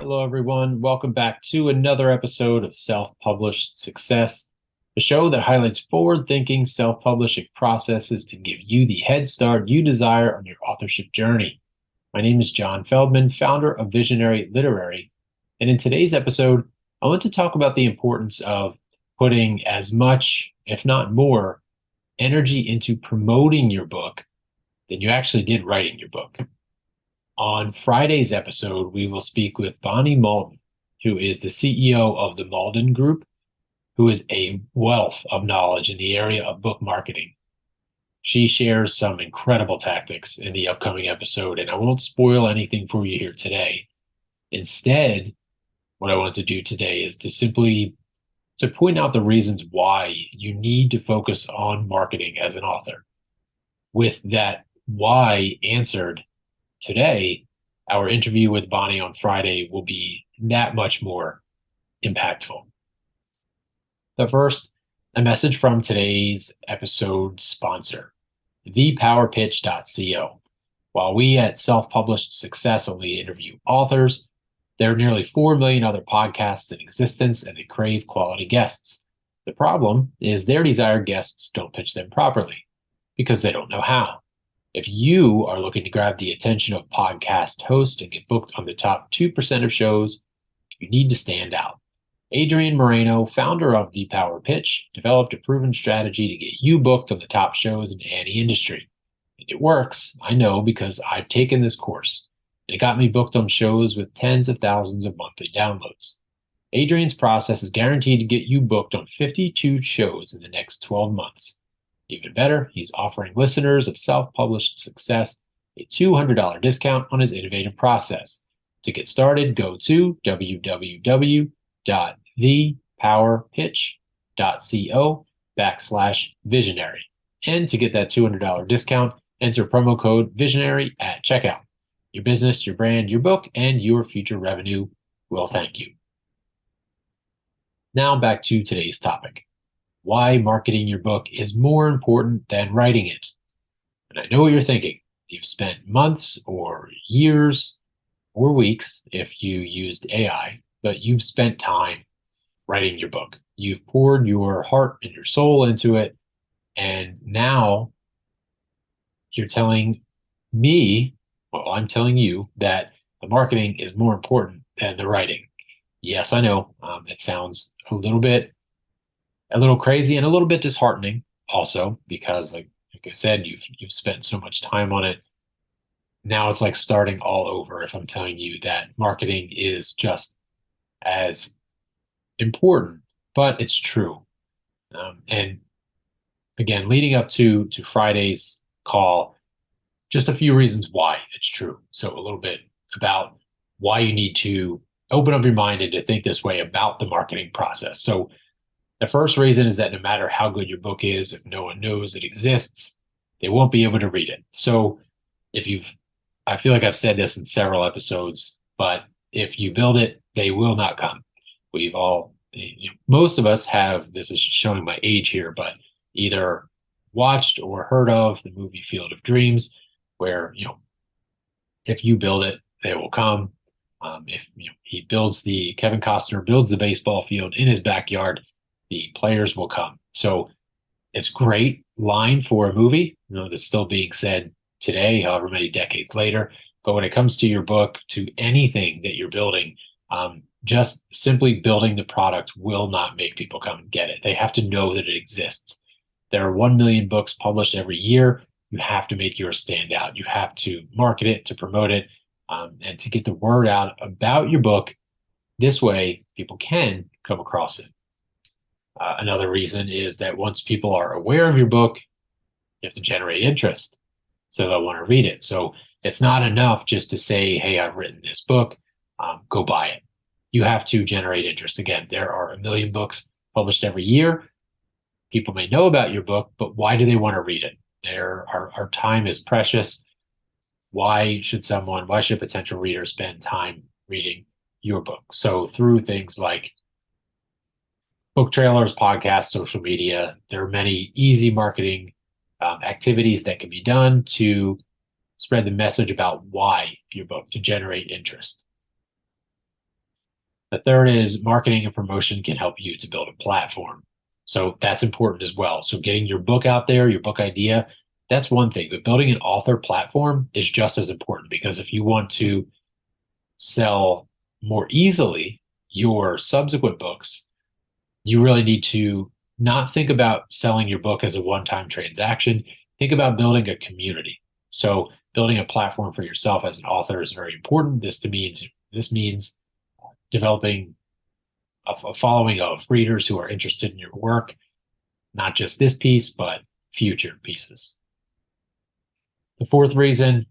Hello, everyone. Welcome back to another episode of Self-Published Success, a show that highlights forward-thinking self-publishing processes to give you the head start you desire on your authorship journey. My name is John Feldman, founder of Visionary Literary, and in today's episode, I want to talk about the importance of putting as much, if not more, energy into promoting your book than you actually did writing your book. On Friday's episode, we will speak with Bonnie Malden, who is the CEO of the Malden Group, who is a wealth of knowledge in the area of book marketing. She shares some incredible tactics in the upcoming episode, and I won't spoil anything for you here today. Instead, what I want to do today is to point out the reasons why you need to focus on marketing as an author. With that why answered today, our interview with Bonnie on Friday will be that much more impactful. But first, a message from today's episode sponsor, thepowerpitch.co. While we at Self-Published Success only interview authors, there are nearly 4 million other podcasts in existence, and they crave quality guests. The problem is their desired guests don't pitch them properly because they don't know how. If you are looking to grab the attention of podcast hosts and get booked on the top 2% of shows, you need to stand out. Adrian Moreno, founder of The Power Pitch, developed a proven strategy to get you booked on the top shows in any industry. And it works, I know, because I've taken this course. It got me booked on shows with tens of thousands of monthly downloads. Adrian's process is guaranteed to get you booked on 52 shows in the next 12 months. Even better, he's offering listeners of Self-Published Success a $200 discount on his innovative process. To get started, go to www.thepowerpitch.co/visionary. And to get that $200 discount, enter promo code visionary at checkout. Your business, your brand, your book, and your future revenue will thank you. Now back to today's topic. Why marketing your book is more important than writing it. And I know what you're thinking. You've spent months or years or weeks if you used AI, but you've spent time writing your book. You've poured your heart and your soul into it. And now you're telling me, well, I'm telling you that the marketing is more important than the writing. Yes, I know. It sounds a little crazy and a little bit disheartening also because like I said, you've spent so much time on it. Now it's like starting all over if I'm telling you that marketing is just as important, but it's true. And again, leading up to Friday's call, just a few reasons why it's true. So a little bit about why you need to open up your mind and to think this way about the marketing process. So the first reason is that no matter how good your book is, if no one knows it exists, they won't be able to read it. So I feel like I've said this in several episodes, but if you build it, they will not come. Most of us have, this is showing my age here, but either watched or heard of the movie Field of Dreams, where, if you build it, they will come. If Kevin Costner builds the baseball field in his backyard, the players will come. So it's great line for a movie, that's still being said today, however many decades later. But when it comes to your book, to anything that you're building, just simply building the product will not make people come and get it. They have to know that it exists. There are 1 million books published every year. You have to make yours stand out. You have to market it, to promote it, and to get the word out about your book. This way, people can come across it. Another reason is that once people are aware of your book, you have to generate interest. So they'll want to read it. So it's not enough just to say, hey, I've written this book, go buy it. You have to generate interest. Again, there are 1 million books published every year. People may know about your book, but why do they want to read it? Our time is precious. Why should a potential reader spend time reading your book? So through things like book trailers, podcasts, social media, there are many easy marketing activities that can be done to spread the message about why your book, to generate interest. The third is marketing and promotion can help you to build a platform. So that's important as well. So getting your book out there, your book idea, that's one thing, but building an author platform is just as important because if you want to sell more easily your subsequent books, you really need to not think about selling your book as a one-time transaction. Think about building a community. So building a platform for yourself as an author is very important. This means developing a following of readers who are interested in your work, not just this piece, but future pieces. The fourth reason,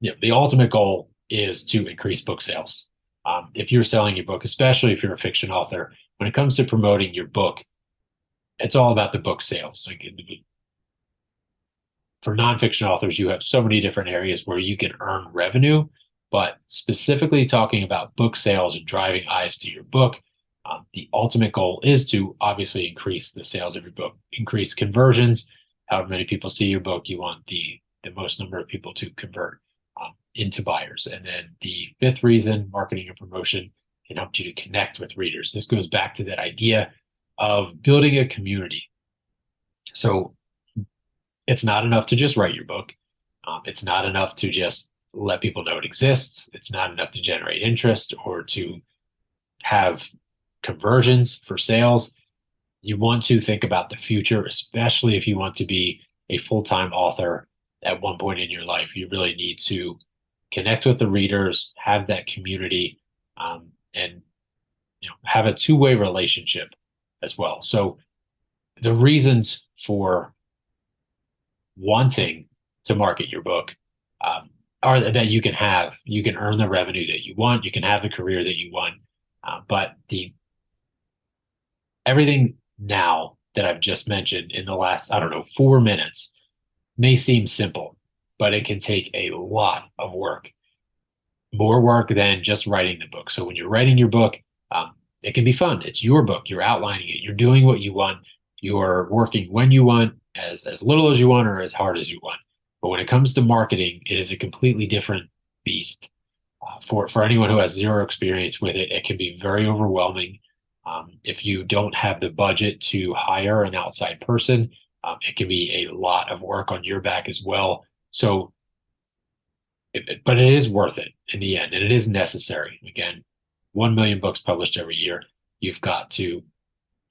the ultimate goal is to increase book sales. If you're selling your book, especially if you're a fiction author, when it comes to promoting your book, it's all about the book sales. Like for nonfiction authors, you have so many different areas where you can earn revenue, but specifically talking about book sales and driving eyes to your book, the ultimate goal is to obviously increase the sales of your book, increase conversions. However many people see your book, you want the most number of people to convert into buyers. And then the fifth reason, marketing and promotion can help you to connect with readers. This goes back to that idea of building a community. So it's not enough to just write your book. It's not enough to just let people know it exists. It's not enough to generate interest or to have conversions for sales. You want to think about the future, especially if you want to be a full-time author at one point in your life. You really need to connect with the readers, have that community, and have a two-way relationship as well. So the reasons for wanting to market your book are that you can earn the revenue that you want, you can have the career that you want, but everything now that I've just mentioned in the last, I don't know, 4 minutes may seem simple, but it can take a lot of work, more work than just writing the book. So when you're writing your book, it can be fun. It's your book. You're outlining it. You're doing what you want. You're working when you want, as little as you want or as hard as you want. But when it comes to marketing, it is a completely different beast. For anyone who has zero experience with it, it can be very overwhelming. If you don't have the budget to hire an outside person, it can be a lot of work on your back as well. So, but it is worth it in the end, and it is necessary. Again, 1 million books published every year. You've got to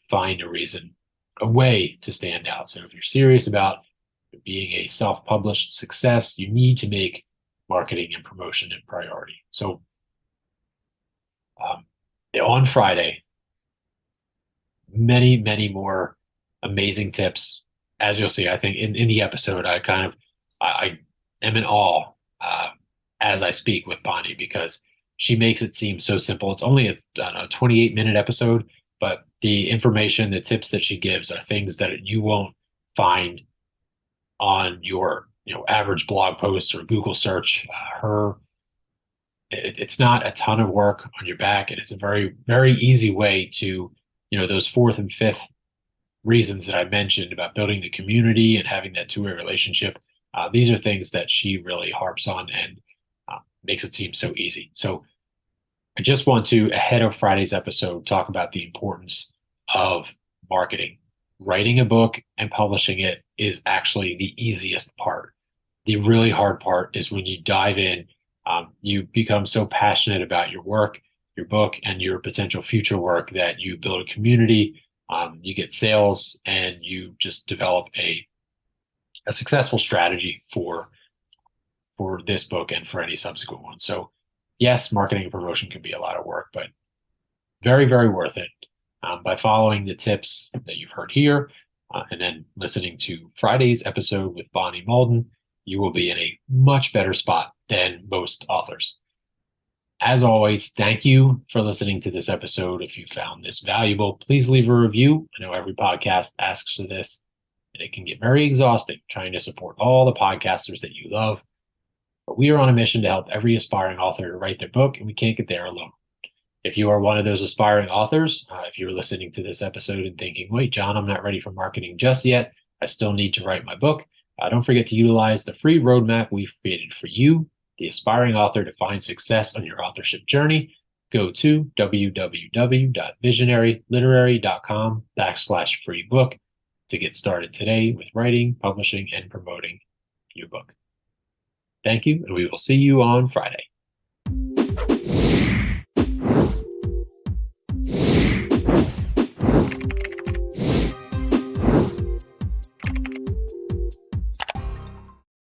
find a reason, a way to stand out. So if you're serious about being a self-published success, you need to make marketing and promotion a priority. So on Friday, many, many more amazing tips. As you'll see, I think in the episode, I am in awe as I speak with Bonnie because she makes it seem so simple. It's only a 28-minute episode, but the information, the tips that she gives are things that you won't find on your average blog post or Google search. It's not a ton of work on your back, and it's a very, very easy way to those fourth and fifth reasons that I mentioned about building the community and having that two-way relationship. These are things that she really harps on and makes it seem so easy. So I just want to, ahead of Friday's episode, talk about the importance of marketing. Writing a book and publishing it is actually the easiest part. The really hard part is when you dive in, you become so passionate about your work, your book, and your potential future work that you build a community, you get sales, and you just develop a successful strategy for this book and for any subsequent one. So yes, marketing and promotion can be a lot of work, but very, very worth it. By following the tips that you've heard here, and then listening to Friday's episode with Bonnie Malden, you will be in a much better spot than most authors. As always, thank you for listening to this episode. If you found this valuable, please leave a review. I know every podcast asks for this, and it can get very exhausting trying to support all the podcasters that you love. But we are on a mission to help every aspiring author to write their book, and we can't get there alone. If you are one of those aspiring authors, if you're listening to this episode and thinking, wait, John, I'm not ready for marketing just yet, I still need to write my book, don't forget to utilize the free roadmap we've created for you, the aspiring author, to find success on your authorship journey. go to www.visionaryliterary.com/free book to get started today with writing, publishing, and promoting your book. Thank you, and we will see you on Friday.